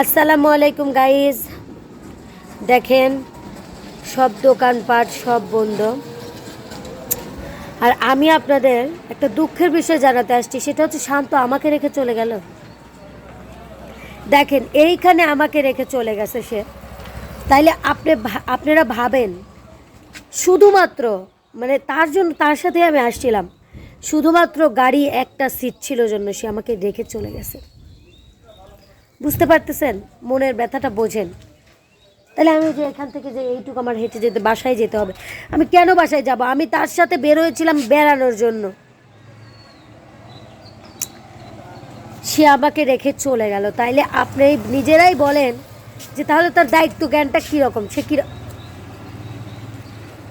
আসসালামু আলাইকুম গাইজ। দেখেন সব দোকানপাট সব বন্ধ, আর আমি আপনাদের একটা দুঃখের বিষয় জানাতে আসছি। সেটা হচ্ছে শান্ত আমাকে রেখে চলে গেল। দেখেন এইখানে আমাকে রেখে চলে গেছে সে। তাইলে আপনারা ভাবেন, শুধুমাত্র মানে তার জন্য তার সাথে আমি আসছিলাম, শুধুমাত্র গাড়ি একটা সিট ছিল জন্য সে আমাকে রেখে চলে গেছে। বুঝতে পারতেছেন? মনের ব্যথাটা বোঝেন। তাহলে আমি যে এখান থেকে যে এইটুকু আমার হেঁটে যেতে বাসায় যেতে হবে, আমি কেন বাসায় যাব? আমি তার সাথে বের হয়েছিলাম বেড়ানোর জন্য, সে আমাকে রেখে চলে গেল। তাইলে আপনি নিজেরাই বলেন যে তাহলে তার দায়িত্ব জ্ঞানটা কীরকম, সে কী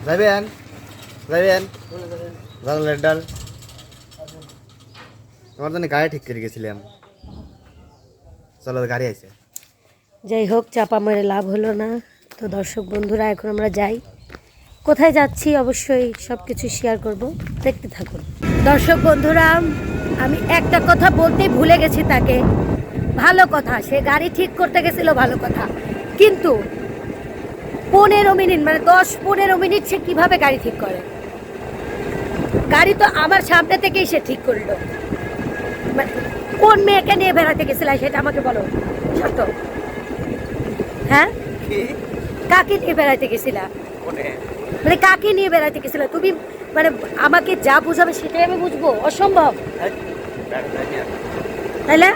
যাবেন যাবেন ডাল তোমার জন্য গাড়ি ঠিক করে গেছিলাম। চলো গাড়ি আছে। যাই হোক, চাপা মেরে লাভ হলো না। তো দর্শক বন্ধুরা, এখন আমরা যাই। কোথায় যাচ্ছি অবশ্যই সব কিছু শেয়ার করব, দেখতে থাকুন। দর্শক বন্ধুরা, আমি একটা কথা বলতেই ভুলে গেছি তাকে। ভালো কথা, সে গাড়ি ঠিক করতে গেছিল, ভালো কথা, কিন্তু 15 মিনিট মানে 10-15 মিনিট সে কিভাবে গাড়ি ঠিক করে? গাড়ি তো আমার সামনে থেকেই সে ঠিক করলো। মানে কোন মেয়েকে নিয়ে বেড়াতে গেছিল সেটা আমাকে বলো সত্য। হ্যাঁ, কাকে নিয়ে বেড়াতে গেছিলা? মানে কাকে নিয়ে বেড়াতে গেছিল তুমি? মানে আমাকে যা বুঝাবে সেটাই আমি বুঝবো? অসম্ভব। তাইলে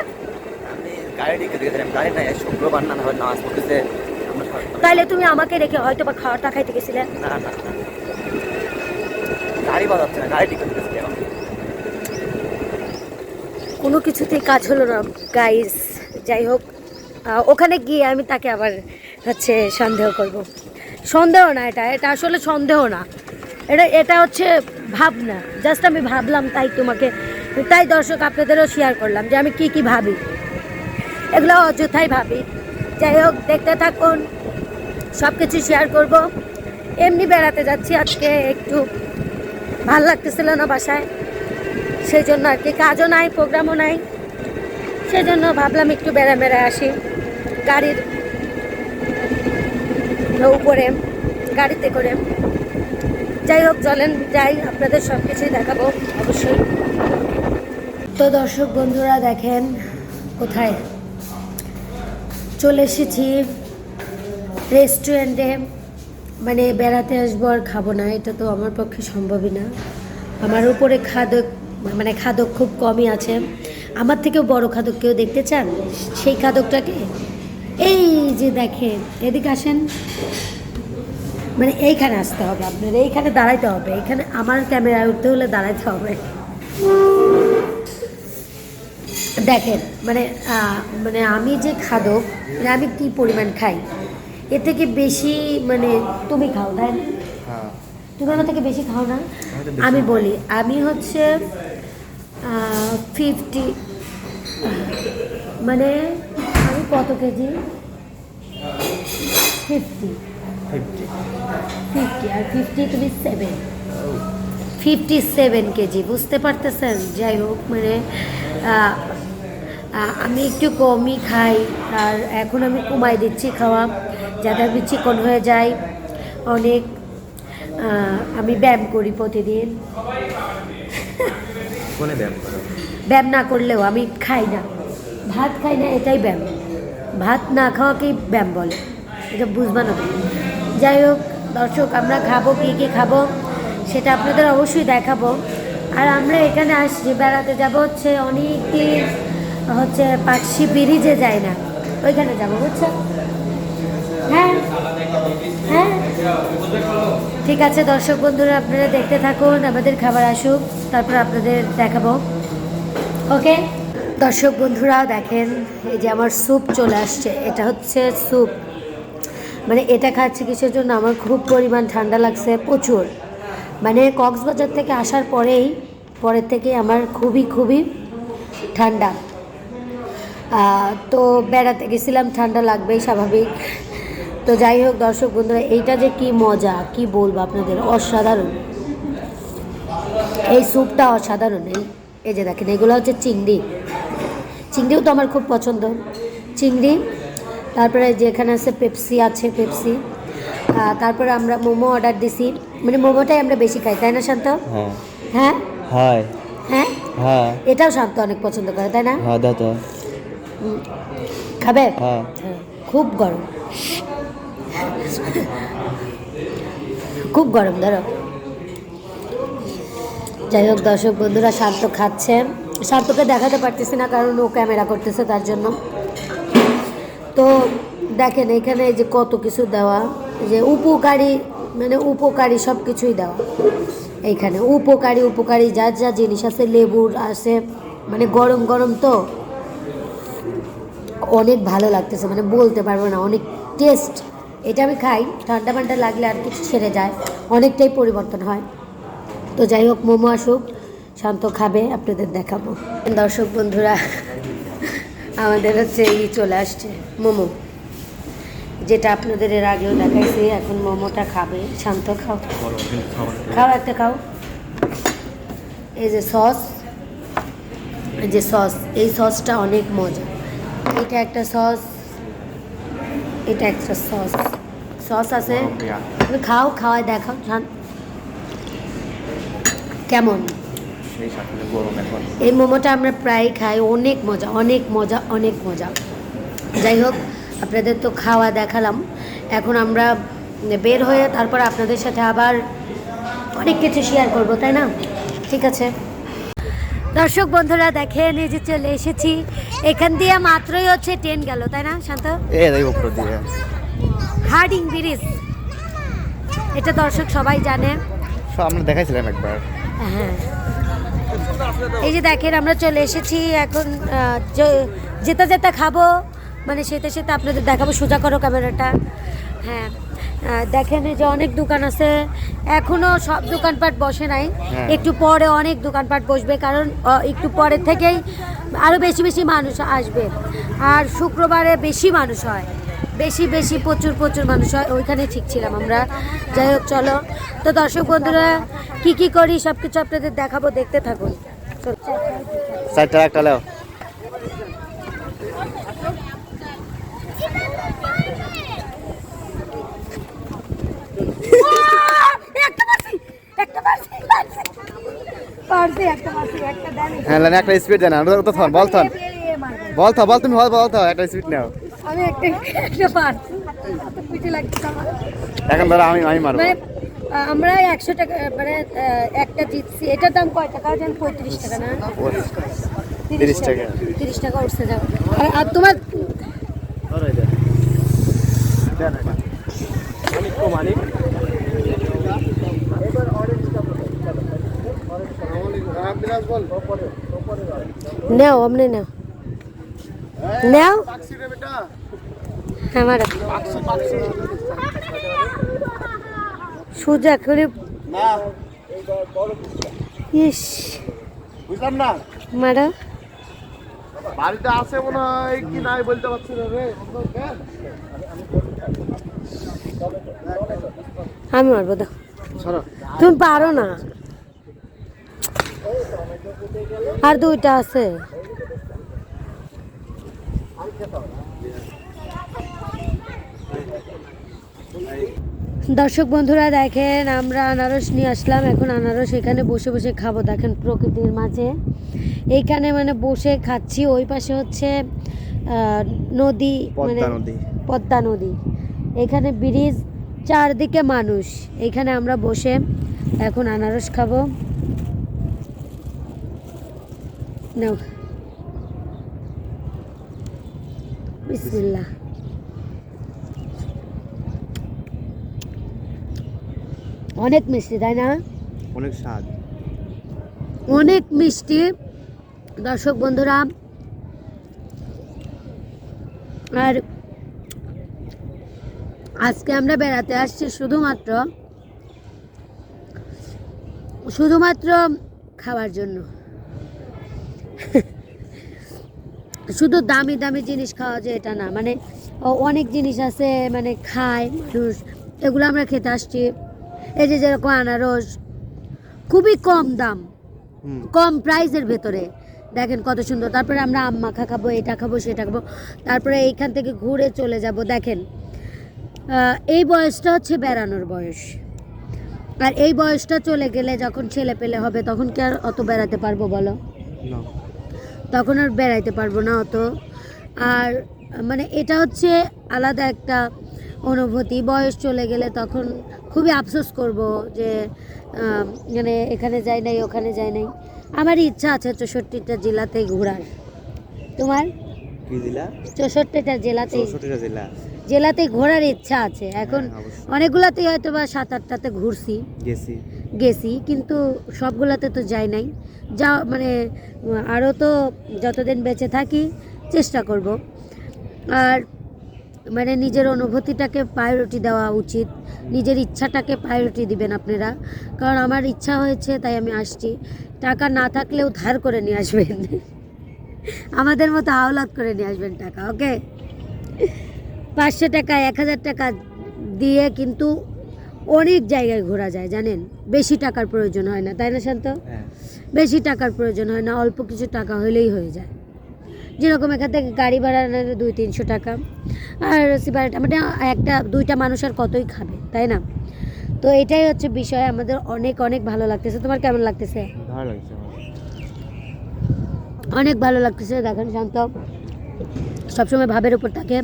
তাইলে তুমি আমাকে রেখে হয়তো বা খাওয়াটা খাইতে গেছিলে। কোনো কিছুতেই কাজ হলো না গাইস। যাই হোক, ওখানে গিয়ে আমি তাকে আবার হচ্ছে সন্দেহ করব। সন্দেহ না, এটা আসলে সন্দেহ না, এটা হচ্ছে ভাবনা। জাস্ট আমি ভাবলাম, তাই দর্শক আপনাদেরও শেয়ার করলাম যে আমি কি ভাবি। এগুলো অযথাই ভাবি। যাই হোক, দেখতে থাকুন, সব কিছু শেয়ার করব। এমনি বেড়াতে যাচ্ছি আজকে, একটু ভাল লাগতেছিল না বাসায়, সেই জন্য আর কি। কাজও নাই, প্রোগ্রামও নাই, সেই জন্য ভাবলাম একটু বেড়ে আসি। গাড়ির উপরে গাড়িতে করে। যাই হোক, চলেন যাই, আপনাদের সব কিছুই দেখাবো অবশ্যই। তো দর্শক বন্ধুরা, দেখেন কোথায় চলে এসেছি, রেস্টুরেন্টে। মানে বেড়াতে আসবো আর খাবো না, এটা তো আমার পক্ষে সম্ভবই না। আমার উপরে খাদক খুব কমই আছে। আমার থেকেও বড় খাদক কেউ দেখতে চান? সেই খাদকটাকে এই যে দেখেন, এদিকে আসেন। মানে এইখানে আসতে হবে আপনার, এইখানে দাঁড়াইতে হবে। এইখানে আমার ক্যামেরায় উঠতে হলে দাঁড়াইতে হবে। দেখেন মানে মানে আমি যে খাদক, মানে আমি কি পরিমাণ খাই, এর থেকে বেশি মানে তুমি খাও, তাই না? তুমি আমার থেকে বেশি খাও না? আমি বলি, আমি হচ্ছে 50, মানে আমি কত কেজি? 50 আর 50 তুমি 57 কেজি, বুঝতে পারতেছেন? যাই হোক, মানে আমি একটু কমই খাই, আর এখন আমি কমাই দিচ্ছি খাওয়া, যাতে আমি চিকন হয়ে যাই অনেক। আমি ব্যায়াম করি প্রতিদিন। ব্যায়াম না করলেও আমি খাই না, ভাত খাই না, এটাই ব্যায়াম। ভাত না খাওয়াকেই ব্যায়াম বলে, এটা বুঝবা না। যাই হোক দর্শক, আমরা খাবো, কী খাবো সেটা আপনাদের অবশ্যই দেখাবো। আর আমরা এখানে আসছি বেড়াতে যাব হচ্ছে অনেক দিন হচ্ছে পাকশি ব্রিজে যায় না, ওইখানে যাবো, বুঝছো? হ্যাঁ হ্যাঁ, ঠিক আছে দর্শক বন্ধুরা, আপনারা দেখতে থাকুন, আমাদের খাবার আসুক, তারপর আপনাদের দেখাবো। ওকে দর্শক বন্ধুরা, দেখেন এই যে আমার স্যুপ চলে আসছে। এটা হচ্ছে স্যুপ, মানে এটা খাচ্ছি কিসের জন্য? আমার খুব পরিমাণ ঠান্ডা লাগছে, প্রচুর। মানে কক্সবাজার থেকে আসার পরের থেকে আমার খুবই ঠান্ডা। তো বেড়াতে গেছিলাম, ঠান্ডা লাগবেই স্বাভাবিক। তো যাই হোক দর্শক বন্ধুরা, এইটা যে কি মজা, কি বলবো আপনাদের, অসাধারণ। এই স্যুপটা অসাধারণ। এই যে দেখেন, এগুলো হচ্ছে চিংড়িও তো আমার খুব পছন্দ। চিংড়ি তারপরে যেখানে আছে পেপসি আছে পেপসি। তারপরে আমরা মোমো অর্ডার দিছি, মানে মোমোটাই আমরা বেশি খাই, তাই না শান্ত? হ্যাঁ হ্যাঁ হাই হ্যাঁ, হ্যাঁ এটাও শান্ত অনেক পছন্দ করে, তাই না? হ্যাঁ দাও তো খাবে? হ্যাঁ হ্যাঁ, খুব গরম, খুব গরম, ধরো। যাই হোক দর্শক বন্ধুরা, শান্ত খাচ্ছে। শান্তকে দেখাতে পারতেছি না কারণ ও ক্যামেরা করতেছে তার জন্য। তো দেখেন এখানে যে কত কিছু দেওয়া, যে উপকারী, মানে উপকারী সব কিছুই দেওয়া এইখানে। উপকারী উপকারী যা যা জিনিস আছে, লেবুর আছে, মানে গরম গরম তো অনেক ভালো লাগতেছে, মানে বলতে পারবো না, অনেক টেস্ট। এটা আমি খাই, ঠান্ডা ঠান্ডা লাগলে আর কিছু ছেড়ে যায়, অনেকটাই পরিবর্তন হয়। তো যাই হোক, মোমো আসুক, শান্ত খাবে, আপনাদের দেখাবো। দর্শক বন্ধুরা, আমাদের হচ্ছে এই চলে আসছে মোমো, যেটা আপনাদের এর আগেও দেখাইছি। এখন মোমোটা খাবে শান্ত। খাও খাও, একটা খাও। এই যে সস, এই যে সস, এই সসটা অনেক মজা। এটা একটা সস, এটা একটা সস, সস আছে। তুমি খাও, খাওয়ায় দেখাও কেমন। এই মোমোটা আমরা প্রায় খাই, অনেক মজা, অনেক মজা, অনেক মজা। যাই হোক, আপনাদের তো খাওয়া দেখালাম, এখন আমরা বের হয়ে তারপর আপনাদের সাথে আবার অনেক কিছু শেয়ার করব, তাই না? ঠিক আছে দর্শক বন্ধুরা, দেখেন এই যে চলে এসেছি, এখান দিয়ে মাত্রই হচ্ছে ট্রেন গেল, তাই না শান্ত? হার্ডিং ব্রিজ, এটা দর্শক সবাই জানে, আমরা দেখাইছিলাম একবার। হ্যাঁ, এই যে দেখেন আমরা চলে এসেছি এখন। যেতে যেতে খাবো, মানে সেতে সেতে আপনাদের দেখাবো। সোজা করো ক্যামেরাটা। হ্যাঁ, দেখেন এই যে অনেক দোকান আছে, এখনো সব দোকানপাট বসে নাই, একটু পরে অনেক দোকানপাট বসবে, কারণ একটু পরে থেকেই আরও বেশি বেশি মানুষ আসবে। আর শুক্রবারে বেশি মানুষ হয়, বেশি বেশি প্রচুর প্রচুর মানুষ হয়, ওইখানে ঠিক ছিলাম আমরা। যাই হোক চলো, তো দর্শক বন্ধুরা কি কি করি সব কিছু আপনাদের দেখাবো, দেখতে থাকুন। একটা লেও। একটা স্পিড দেন, তো থন বল, থন বল, থ বল, তুমি বল, থ একটা স্পিড নাও। আমি একটা পারছি, পিঠে লাগছে আমার। এখন ধরো আমি মারবো। মানে আমরা 100 টাকা, মানে একটা জিতছি। এটার দাম কয় টাকা জান? 35 টাকা না? 30 টাকা। 30 টাকা উঠছে। যাও। আর তোমার নাও, অমনে নাও, নাও আমার সোজা করে। ইস, বুঝলাম না, মারা বাড়িতে আছে মনে হয় কি নাই বলতে পারছি না রে। আমি মারবো, দাও। তুমি পারো না, আর দুইটা আছে। দর্শক বন্ধুরা দেখেন, আমরা আনারস নিয়ে আসলাম, এখন আনারস এখানে বসে বসে খাবো। দেখেন প্রকৃতির মাঝে এইখানে মানে বসে খাচ্ছি। ওই পাশে হচ্ছে নদী, মানে পদ্মা নদী, এখানে ব্রিজ, চারদিকে মানুষ, এখানে আমরা বসে এখন আনারস খাবো। নাও, বিসমিল্লাহ। অনেক মিষ্টি, তাই না? অনেক স্বাদ, অনেক মিষ্টি। দর্শক বন্ধুরা, আর আজকে আমরা বেড়াতে আসছি শুধুমাত্র খাওয়ার জন্য। শুধু দামি দামি জিনিস খাওয়া যায় এটা না, মানে অনেক জিনিস আছে মানে খায় মানুষ, এগুলো আমরা খেতে আসছি। এই যে যেরকম আনারস, খুবই কম দাম, কম প্রাইসের ভেতরে, দেখেন কত সুন্দর। তারপরে আমরা আম মাখা খাবো, এটা খাবো, সেটা খাবো, তারপরে এইখান থেকে ঘুরে চলে যাব। দেখেন এই বয়সটা হচ্ছে বেড়ানোর বয়স, আর এই বয়সটা চলে গেলে যখন ছেলে পেলে হবে তখন কি আর অত বেড়াতে পারবো বলো? তখন আর বেড়াইতে পারবো না অত। আর মানে এটা হচ্ছে আলাদা একটা অনুভূতি। বয়স চলে গেলে তখন খুবই আফসোস করব যে মানে এখানে যাই নাই, ওখানে যাই নাই। আমার ইচ্ছা আছে 64টা জেলাতেই ঘোরার। তোমার? কি জেলা? 64টা জেলাতেই, 64টা জেলা জেলাতেই ঘোরার ইচ্ছা আছে। এখন অনেকগুলাতেই হয়তো বা 7-8টাতে ঘুরছি, গেছি, কিন্তু সবগুলাতে তো যাই নাই। যা মানে আরও তো যতদিন বেঁচে থাকি চেষ্টা করব। আর মানে নিজের অনুভূতিটাকে প্রায়োরিটি দেওয়া উচিত, নিজের ইচ্ছাটাকে প্রায়োরিটি দিবেন আপনারা। কারণ আমার ইচ্ছা হয়েছে তাই আমি আসছি। টাকা না থাকলেও ধার করে নিয়ে আসবেন, আমাদের মতো আওলাদ করে নিয়ে আসবেন টাকা, ওকে? 500 টাকা 1000 টাকা দিয়ে কিন্তু অনেক জায়গায় ঘোরা যায় জানেন। বেশি টাকার প্রয়োজন হয় না, তাই না শান্ত? বেশি টাকার প্রয়োজন হয় না, অল্প কিছু টাকা হলেই হয়ে যায়। যেরকম এখান থেকে গাড়ি ভাড়া নেয় 200-300 টাকা, আর সিগারেট মানে 1-2টা মানুষ আর কতই খাবে, তাই না? তো এটাই হচ্ছে বিষয়। আমাদের অনেক অনেক ভালো লাগতেছে। তোমার কেমন লাগতেছে? ভালো লাগছে আমার। অনেক ভালো লাগতেছে। দেখেন শান্ত সবসময় ভাবের উপর থাকে।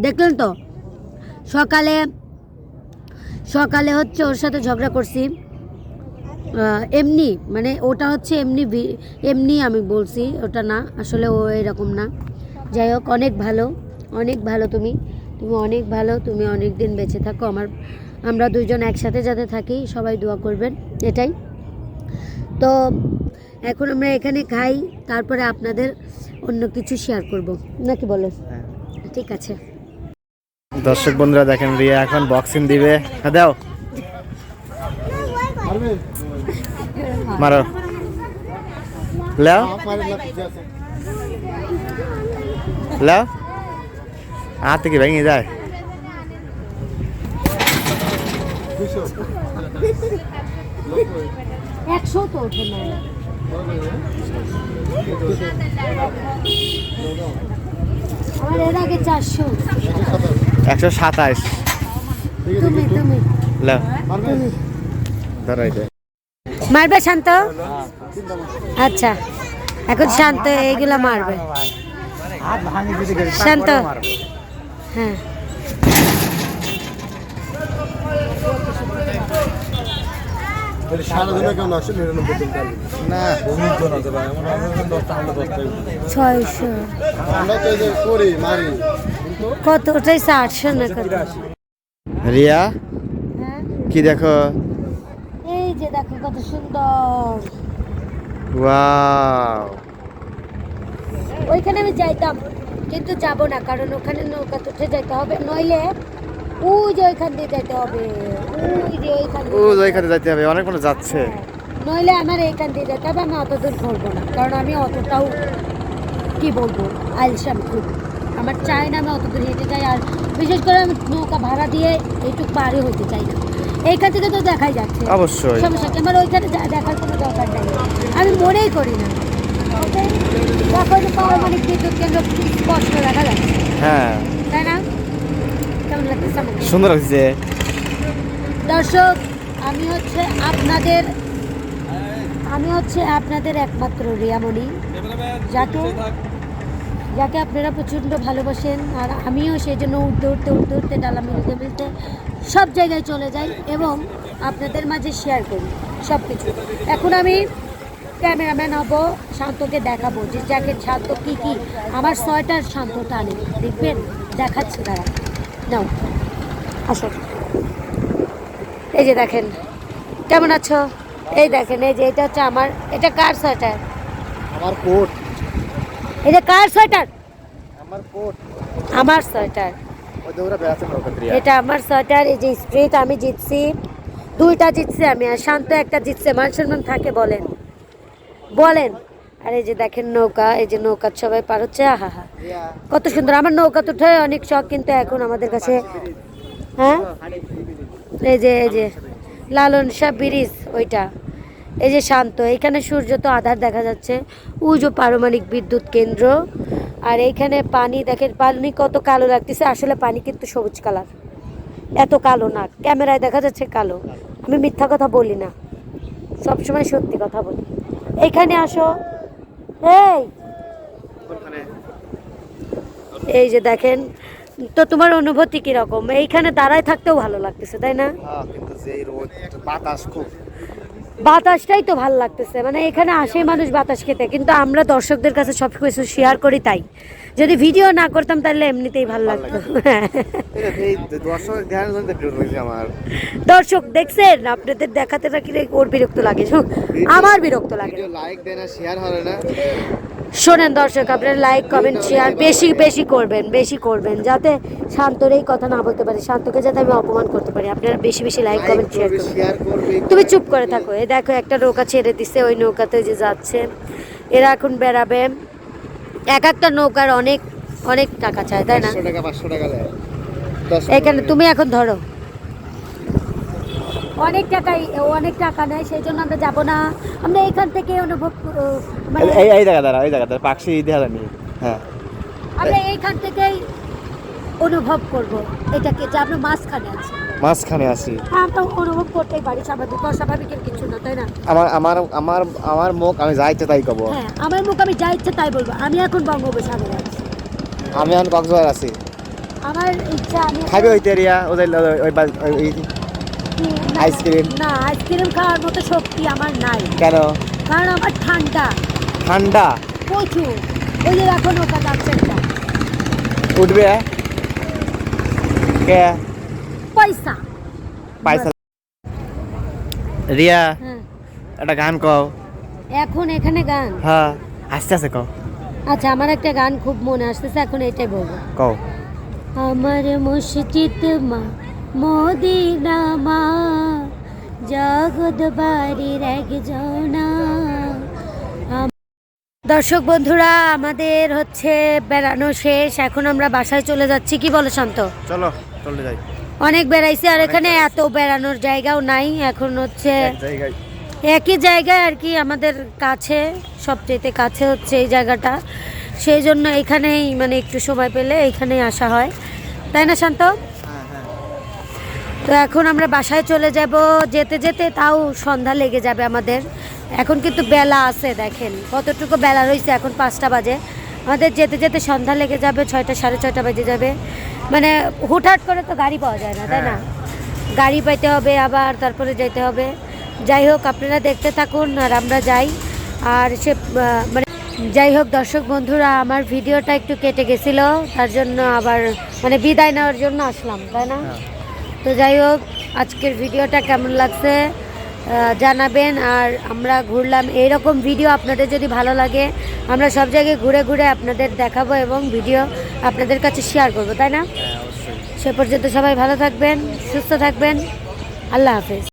দেখলেন তো সকালে সকালে হচ্ছে ওর সাথে ঝগড়া করছি, এমনি মানে ওটা হচ্ছে এমনি এমনি আমি বলছি, ওটা না আসলে ও এরকম না। যাই হোক, অনেক ভালো, অনেক ভালো। তুমি অনেক ভালো, তুমি অনেক দিন বেঁচে থাকো। আমরা দুইজন একসাথে যাতে থাকি, সবাই দোয়া করবেন, এটাই। তো এখন আমরা এখানে খাই, তারপরে আপনাদের অন্য কিছু শেয়ার করব, নাকি বলো? ঠিক আছে। দর্শক বন্ধুরা দেখেন রিয়া এখন বক্সিং দিবে। হ্যাঁ দাও, মারো, লাও লাও, হাতে কি ভেঙে যায়? 100 তো ওঠে না, আমার এর আগে 400। 127। তুমি লাও ধরো এটা। মারবে শান্ত? আচ্ছা, এখন শান্ত এইগুলা মারবে। শান্ত, হ্যাঁ। না 600 কত? ওটাই 800 না কত? রিয়া হ্যাঁ, কি দেখো? এই যে দেখো কত সুন্দর। ওয়াও, ওইখানে আমি যাইতাম কিন্তু যাব না, কারণ ওখানে নৌকা উঠে যাইতে হবে, নইলে ওই যে ওইখান দিয়ে যাইতে হবে, ওই যে ওইখান ও ওইখানে যাইতে হবে, অনেক মানুষ যাচ্ছে। নইলে আমার এইখান দিয়ে যেতে হবে। আমি অত দূর ঘুরবো না, কারণ আমি অতটাও কি বলবো আলসাম খুব। আমার চাই না আমি অত দূর হেঁটে যাই, আর বিশেষ করে আমি নৌকা ভাড়া দিয়ে এইটুকু পারে হতে চাই না। এইখান থেকে তো দেখাই যাচ্ছে, অবশ্যই সমস্যা কি? আমার ওইখানে দেখার কোনো দরকার নেই, আমি মনেই করি না। ওকে, দেখো যে পারমাণবিক বিদ্যুৎ কেন্দ্র স্পষ্ট দেখা যাচ্ছে, হ্যাঁ তাই না? কেমন লাগতেছে আমাকে? সুন্দর হচ্ছে। দর্শক, আমি হচ্ছে আপনাদের একমাত্র রিয়ামণি, যাকে আপনারা প্রচণ্ড ভালোবাসেন। আর আমিও সেই জন্য উঠতে ডালা মিলতে সব জায়গায় চলে যাই এবং আপনাদের মাঝে শেয়ার করি সব কিছু। এখন আমি ক্যামেরাম্যান হব, শান্তকে দেখাবো যে জ্যাকেট শান্ত কী আমার সোয়েটার শান্ত টানে, দেখবেন, দেখাচ্ছে তারা। নাও আসো, এই যে দেখেন কেমন আছো। এই দেখেন, এই যে এটা হচ্ছে আমার, এটা কার সোয়েটার? আমার কোট। এটা কার সোয়েটার? আমার কোট। আমার সোয়েটার। এটা আমার সোয়েটার। এই যে স্প্রিট আমি জিতছি, 2টা জিতছি আমি, আর শান্ত একটা জিতছে। মান সম্মান থাকে বলেন? আর এই যে দেখেন নৌকা, এই যে নৌকা সবাই পার হচ্ছে। আহা হা, কত সুন্দর। আমার নৌকা তো উঠে অনেক শখ, কিন্তু এখন আমাদের কাছে, হ্যাঁ, এই যে লালন শাহ ব্রিজ, ওইটা এই যে শান্ত, এখানে সূর্য তো আধার দেখা যাচ্ছে, উজো পারমাণবিক বিদ্যুৎ কেন্দ্র। আর এইখানে পানি দেখেন, পানি কত কালো লাগতেছে, আসলে পানি কিন্তু সবুজ কালার, এত কালো না, ক্যামেরায় দেখা যাচ্ছে কালো। আমি মিথ্যা কথা বলি না, সবসময় সত্যি কথা বলি। এইখানে আসো, এই এই যে দেখেন, তো তোমার অনুভূতি কিরকম? এইখানে দাঁড়ায় থাকতেও ভালো লাগতেছে তাই না? কিন্তু যে রোদ, বাতাস খুব। বাতাসটাই তো ভালো লাগতেছে, মানে এখানে আসে মানুষ বাতাস খেতে, কিন্তু আমরা দর্শকদের কাছে সব কিছু শেয়ার করি, তাই যদি ভিডিও না করতাম তাহলে এমনিতেই ভালো লাগতো। এই দর্শক ধ্যান ধরতে বিরক্ত লাগছে আমার। দর্শক দেখছেন, আপনাদের দেখাতে থাকলে ওর বিরক্ত লাগে, আমার বিরক্ত লাগে। ভিডিও লাইক দেন আর শেয়ার হবে না। শোনেন দর্শক, আপনারা লাইক কমেন্ট শেয়ার বেশি বেশি করবেন, বেশি করবেন, যাতে শান্তর এই কথা না বলতে পারি, শান্তকে যাতে আমি অপমান করতে পারি। আপনারা বেশি বেশি লাইক কমেন্ট শেয়ার করবেন। শেয়ার করবে। তুমি চুপ করে থাকো। এই দেখো একটা নৌকা ছেড়ে দিছে, ওই নৌকাতে যে যাচ্ছে এরা এখন বেড়াবে। এক একটা নৌকার অনেক অনেক টাকা চায় তাই না? 500 টাকা 500 টাকা দেয়। এখানে তুমি এখন ধরো, অনেক টাকাই, অনেক টাকা নেয়, সেই জন্য আমরা যাবো না। আমরা এখান থেকে অনুভব মানে এই জায়গা দাঁড়া, ওই জায়গা দাঁড়া, পাখি দেখা যায়নি। হ্যাঁ, আমরা এইখান থেকেই অনুভব করব এটাকে, যে আমরা মাঝখানে আছি। মাঝখানে আছি। হ্যাঁ, আমরা অনুভব করতেই পারি, স্বাভাবিক অস্বাভাবিকের কিছু না তাই না? আমার আমার আমার আমার মুখ, আমি যা ইচ্ছে তাই কব। হ্যাঁ, আমার মুখ আমি যা ইচ্ছে তাই বলবো। আমি এখন বঙ্গোপসাগরে আছি, আমি এখন কক্সবাজার আছি। আমার ইচ্ছা আমি খাবি ওই তেরিয়া, ওই না, আইসক্রিম? না, আইসক্রিম খাওয়ার মতো শক্তি আমার নাই, কেন? কারণ আমার ঠান্ডা ঠান্ডা প্রচুর। ওই যে এখন ওটা যাচ্ছে একটা উঠবে কে পয়সা। পয়সা। রিয়া, হ্যাঁ, একটা গান কও। এখন এখানে গান? হ্যাঁ, আস্তে আস্তে কও। আচ্ছা, আমার একটা গান খুব মনে আসতেছে, এখন এটাই বলবো। কও। আমার মসজিদ মা মদিনা মা, জগৎ বাড়ির একজনা। দর্শক বন্ধুরা, আমাদের হচ্ছে বেড়ানো শেষ, এখন আমরা বাসায় চলে যাচ্ছি। কি বলো শান্ত? চলো চলে যাই। অনেক বেড়াইছি, আর এখানে এত বেড়ানোর জায়গাও নাই। এখন হচ্ছে জায়গায় একই জায়গায় আর কি, আমাদের কাছে, সবচেয়ে কাছে হচ্ছে এই জায়গাটা, সেই জন্য এখানেই মানে একটু সময় পেলে এখানেই আসা হয়, তাই না শান্ত? তো এখন আমরা বাসায় চলে যাব, যেতে যেতে তাও সন্ধ্যা লেগে যাবে আমাদের। এখন কিন্তু বেলা আছে, দেখেন কতটুকু বেলা রয়েছে, এখন 5টা বাজে। আমাদের যেতে যেতে সন্ধ্যা লেগে যাবে, 6টা 6:30 বেজে যাবে। মানে হুটহাট করে তো গাড়ি পাওয়া যায় না তাই না? গাড়ি পাইতে হবে, আবার তারপরে যেতে হবে। যাই হোক, আপনারা দেখতে থাকুন আর আমরা যাই। আর সে মানে যাই হোক দর্শক বন্ধুরা, আমার ভিডিওটা একটু কেটে গেছিলো, তার জন্য আবার মানে বিদায় নেওয়ার জন্য আসলাম তাই না? তো যাই হোক, আজকের ভিডিওটা কেমন লাগছে জানাবেন। আর আমরা ঘুরলাম, এইরকম ভিডিও আপনাদের যদি ভালো লাগে, আমরা সব জায়গায় ঘুরে ঘুরে আপনাদের দেখাবো এবং ভিডিও আপনাদের কাছে শেয়ার করবো তাই না? সে পর্যন্ত সবাই ভালো থাকবেন, সুস্থ থাকবেন, আল্লাহ হাফেজ।